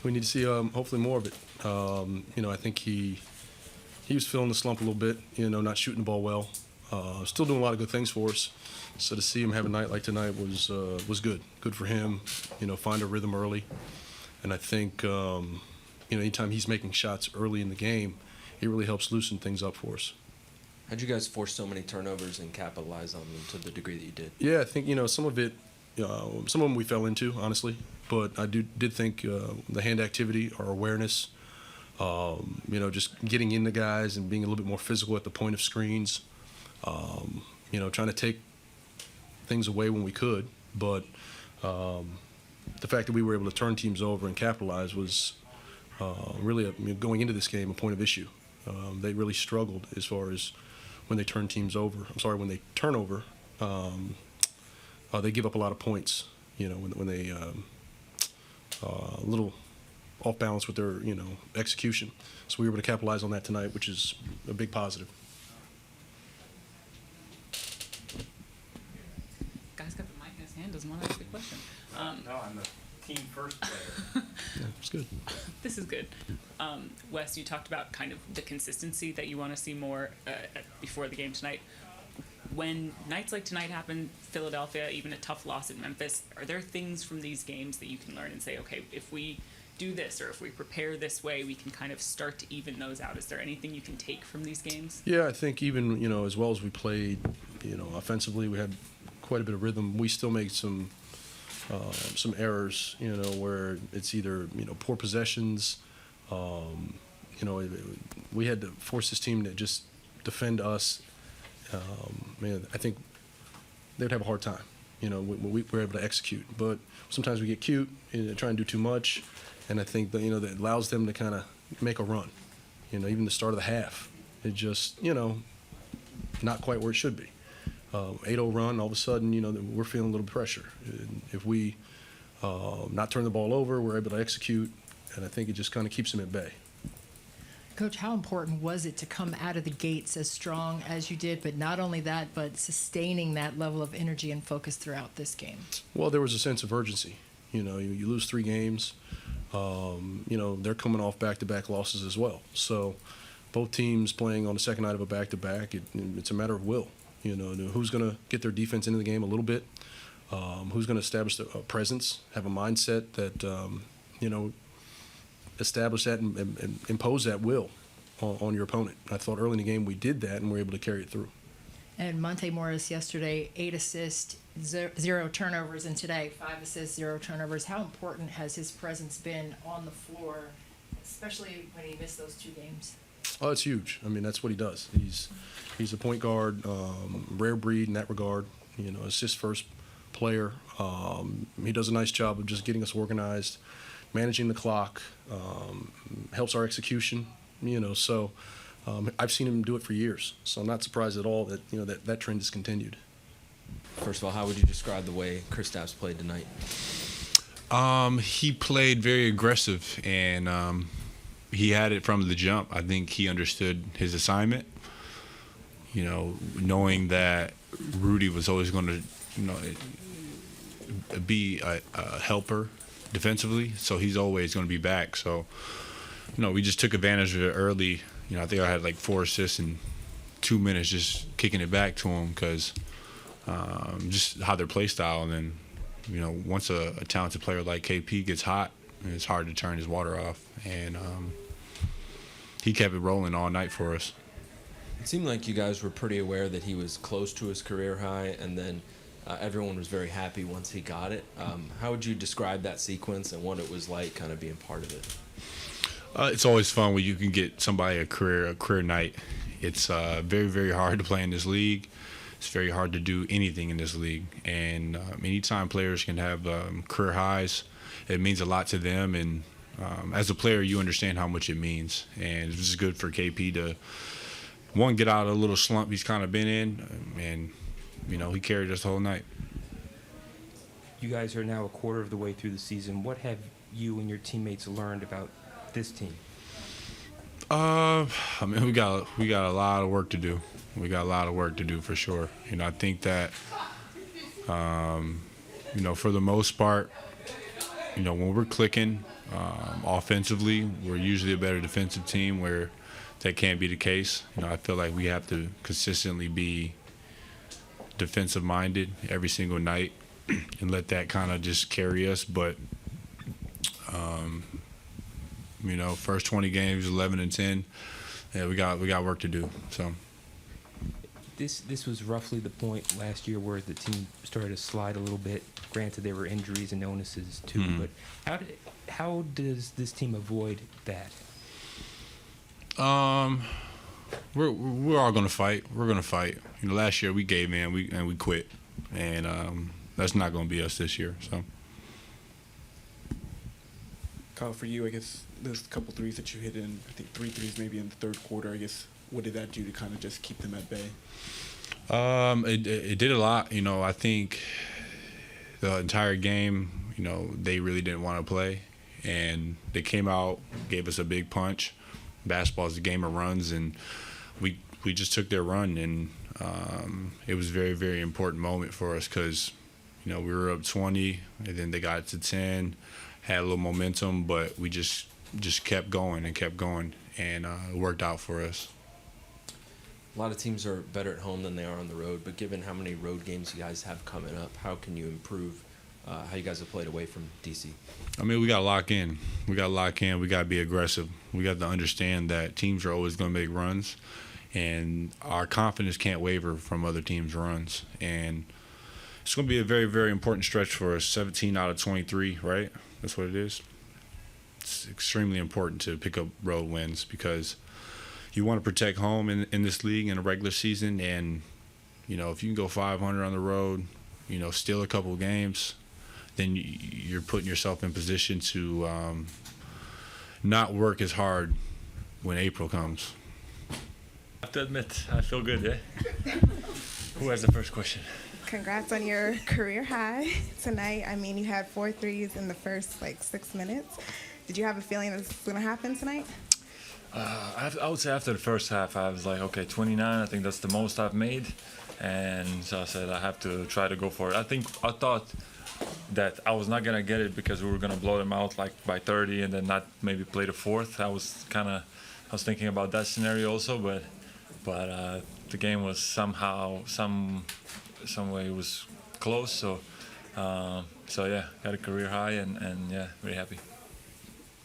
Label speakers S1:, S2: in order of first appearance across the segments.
S1: We need to see hopefully more of it. I think he was feeling the slump a little bit. Not shooting the ball well. Still doing a lot of good things for us. So to see him have a night like tonight was good. Good for him. Find a rhythm early. And I think anytime he's making shots early in the game, it really helps loosen things up for us.
S2: How'd you guys force so many turnovers and capitalize on them to the degree that you did?
S1: Yeah, I think some of it, some of them we fell into, honestly. But I did think the hand activity, our awareness, just getting into guys and being a little bit more physical at the point of screens, trying to take things away when we could. But the fact that we were able to turn teams over and capitalize was really, going into this game, a point of issue. They really struggled as far as when they turn teams over. When they turn over, they give up a lot of points, when they a little off balance with their, execution. So we were able to capitalize on that tonight, which is a big positive.
S3: Guy's got the mic in his hand. Doesn't want to ask a question.
S4: No, I'm the team first player.
S1: Yeah, it's good.
S3: This is good. Wes, you talked about kind of the consistency that you want to see more before the game tonight. When nights like tonight happen, Philadelphia, even a tough loss at Memphis, are there things from these games that you can learn and say, okay, if we do this or if we prepare this way, we can kind of start to even those out? Is there anything you can take from these games?
S1: Yeah, I think even, as well as we played, offensively, we had quite a bit of rhythm. We still made some errors, where it's either, poor possessions. We had to force this team to just defend us. I think they'd have a hard time, when we were able to execute. But sometimes we get cute and try and do too much, and I think that, that allows them to kind of make a run. Even the start of the half, it just, not quite where it should be. 8-0 run, all of a sudden, we're feeling a little pressure. And if we not turn the ball over, we're able to execute, and I think it just kind of keeps them at bay.
S5: Coach, how important was it to come out of the gates as strong as you did, but not only that, but sustaining that level of energy and focus throughout this game?
S1: Well, there was a sense of urgency. You lose 3 games. They're coming off back-to-back losses as well. So both teams playing on the second night of a back-to-back, it's a matter of will. Who's going to get their defense into the game a little bit, who's going to establish a presence, have a mindset that, establish that and impose that will on your opponent. I thought early in the game we did that and were able to carry it through.
S5: And Monte Morris yesterday, 8 assists, 0 turnovers, and today 5 assists, 0 turnovers. How important has his presence been on the floor, especially when he missed those 2 games?
S1: Oh, it's huge. That's what he does. He's a point guard, rare breed in that regard. Assist first player. He does a nice job of just getting us organized, managing the clock, helps our execution. So I've seen him do it for years. So I'm not surprised at all that that trend has continued.
S2: First of all, how would you describe the way Kristaps played tonight?
S6: He played very aggressive, and he had it from the jump. I think he understood his assignment, knowing that Rudy was always going to, be a helper defensively, so he's always going to be back. So, we just took advantage of it early. I think I had like 4 assists in 2 minutes just kicking it back to him because just how their play style. And then, once a talented player like KP gets hot, it's hard to turn his water off. And he kept it rolling all night for us.
S2: It seemed like you guys were pretty aware that he was close to his career high, and then everyone was very happy once he got it. How would you describe that sequence and what it was like kind of being part of it?
S6: It's always fun when you can get somebody a career night. It's very, very hard to play in this league. It's very hard to do anything in this league. And anytime players can have career highs, it means a lot to them. And as a player, you understand how much it means. And it's just good for KP to, one, get out of a little slump he's kind of been in. And, he carried us the whole night.
S4: You guys are now a quarter of the way through the season. What have you and your teammates learned about this team?
S6: We got a lot of work to do. We got a lot of work to do for sure. I think that, for the most part, when we're clicking offensively, we're usually a better defensive team where that can't be the case. I feel like we have to consistently be defensive minded every single night and let that kind of just carry us. But, first 20 games, 11-10, yeah, we got work to do. So.
S4: This was roughly the point last year where the team started to slide a little bit. Granted, there were injuries and illnesses too, but how does this team avoid that?
S6: We're all gonna fight. We're gonna fight. Last year we gave in, we quit, and that's not gonna be us this year. So.
S7: Kyle, for you, I guess those couple threes that you hit in, I think 3 threes maybe in the third quarter, I guess, what did that do to kind of just keep them at bay?
S6: It did a lot. I think the entire game, they really didn't want to play, and they came out, gave us a big punch. Basketball is a game of runs, and we just took their run, and it was a very, very important moment for us because, we were up 20, and then they got to 10, had a little momentum, but we just kept going, and it worked out for us.
S2: A lot of teams are better at home than they are on the road, but given how many road games you guys have coming up, how can you improve how you guys have played away from DC?
S6: We got to lock in. We got to be aggressive. We got to understand that teams are always going to make runs, and our confidence can't waver from other teams' runs. And it's going to be a very, very important stretch for us, 17 out of 23, right? That's what it is. It's extremely important to pick up road wins because you want to protect home in this league in a regular season, and if you can go 500 on the road, steal a couple of games, then you're putting yourself in position to not work as hard when April comes.
S8: I have to admit, I feel good, eh? Who has the first question?
S9: Congrats on your career high tonight. You had 4 threes in the first 6 minutes. Did you have a feeling this was going to happen tonight?
S8: I would say after the first half, I was like, okay, 29, I think that's the most I've made. And so I said I have to try to go for it. I thought that I was not going to get it because we were going to blow them out by 30 and then not maybe play the fourth. I was thinking about that scenario also, but the game was somehow, some way it was close. So yeah, got a career high and yeah, very happy.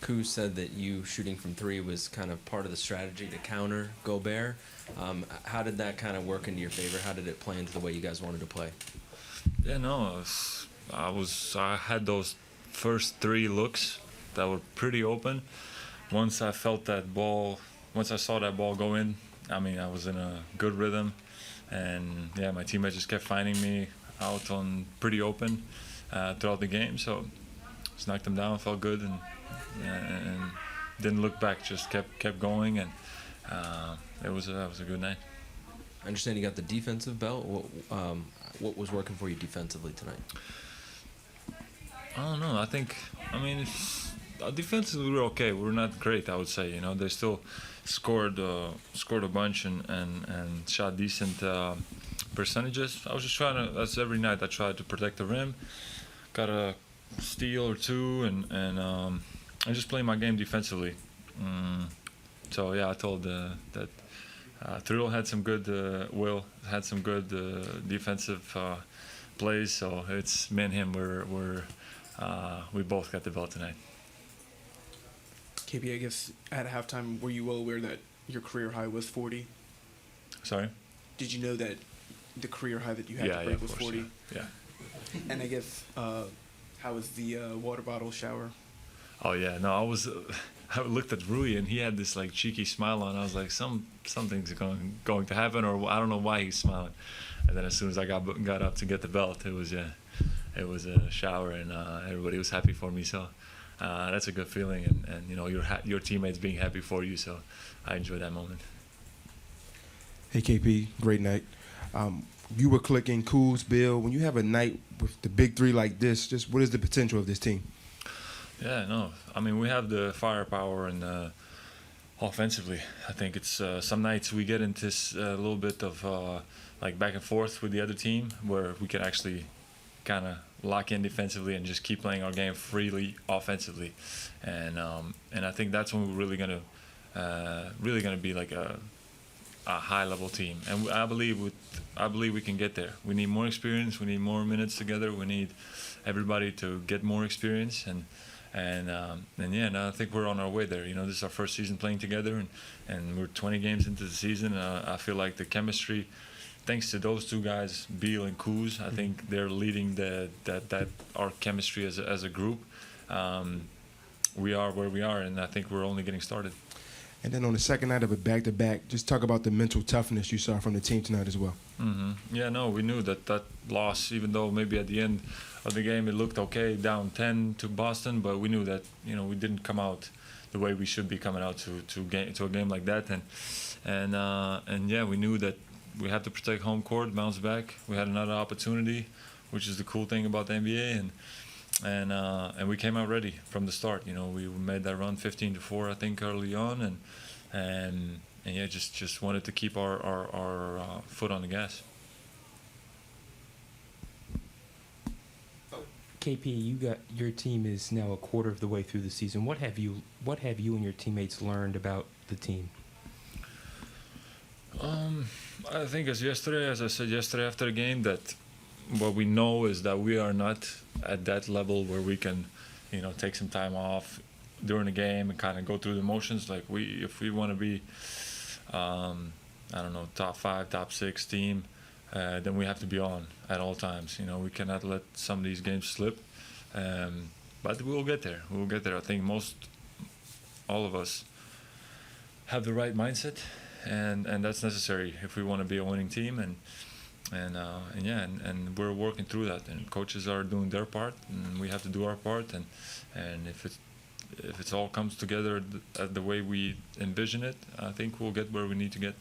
S2: Kuz said that you shooting from 3 was kind of part of the strategy to counter Gobert. How did that kind of work into your favor? How did it play into the way you guys wanted to play?
S8: Yeah, no, I had those first 3 looks that were pretty open. Once I saw that ball go in, I was in a good rhythm, and yeah, my teammates just kept finding me out on pretty open throughout the game. So just knocked them down, felt good, and didn't look back. Just kept going, and it was a good night.
S2: I understand you got the defensive belt. What was working for you defensively tonight?
S8: I don't know. Defensively we're okay. We're not great, I would say. They still scored a bunch and shot decent percentages. I was just that's every night I tried to protect the rim, got a steal or 2, and I just playing my game defensively. So yeah, I told that Thrill had some good, Will had some good defensive plays. So it's me and him. We both got the belt tonight.
S7: KB, I guess at halftime, were you well aware that your career high was 40?
S8: Sorry?
S7: Did you know that the career high that you had to break was 40?
S8: Yeah.
S7: And I guess, how was the water bottle shower?
S8: Oh yeah, no, I looked at Rui and he had this cheeky smile on. I was like, something's going to happen, or I don't know why he's smiling. And then as soon as I got up to get the belt, it was a shower, and everybody was happy for me. So that's a good feeling, and your teammates being happy for you. So I enjoyed that moment.
S10: Hey KP, great night. You were clicking, Kuz, Bill. When you have a night with the big 3 like this, just what is the potential of this team?
S8: Yeah, no. We have the firepower and offensively. I think it's some nights we get into this little bit of back and forth with the other team where we can actually kind of lock in defensively and just keep playing our game freely offensively, and I think that's when we're really gonna be like a high level team, and I believe we can get there. We need more experience. We need more minutes together. We need everybody to get more experience, and I think we're on our way there. You know, this is our first season playing together, and we're 20 games into the season. I feel like the chemistry, thanks to those two guys, Beal and Kuz, I think they're leading that our chemistry as a group. We are where we are, and I think we're only getting started.
S10: And then on the second night of a back-to-back, just talk about the mental toughness you saw from the team tonight as well.
S8: Yeah, no, we knew that loss, even though maybe at the end of the game it looked okay, down 10 to Boston, but we knew that, you know, we didn't come out the way we should be coming out to a game like that, and yeah, we knew that we had to protect home court, bounce back. We had another opportunity, which is the cool thing about the NBA, and we came out ready from the start. You know, we made that run 15-4, I think, early on, and yeah, just wanted to keep our foot on the gas.
S4: KP, your team is now a quarter of the way through the season. What have you and your teammates learned about the team?
S8: I think as I said yesterday after the game, that what we know is that we are not at that level where we can, you know, take some time off during the game and kind of go through the motions. Like if we want to be, I don't know, top 5, top 6 team, then we have to be on at all times. You know, we cannot let some of these games slip. But we'll get there. We'll get there. I think all of us have the right mindset, and that's necessary if we want to be a winning team. And we're working through that. And coaches are doing their part, and we have to do our part. And if it all comes together the way we envision it, I think we'll get where we need to get.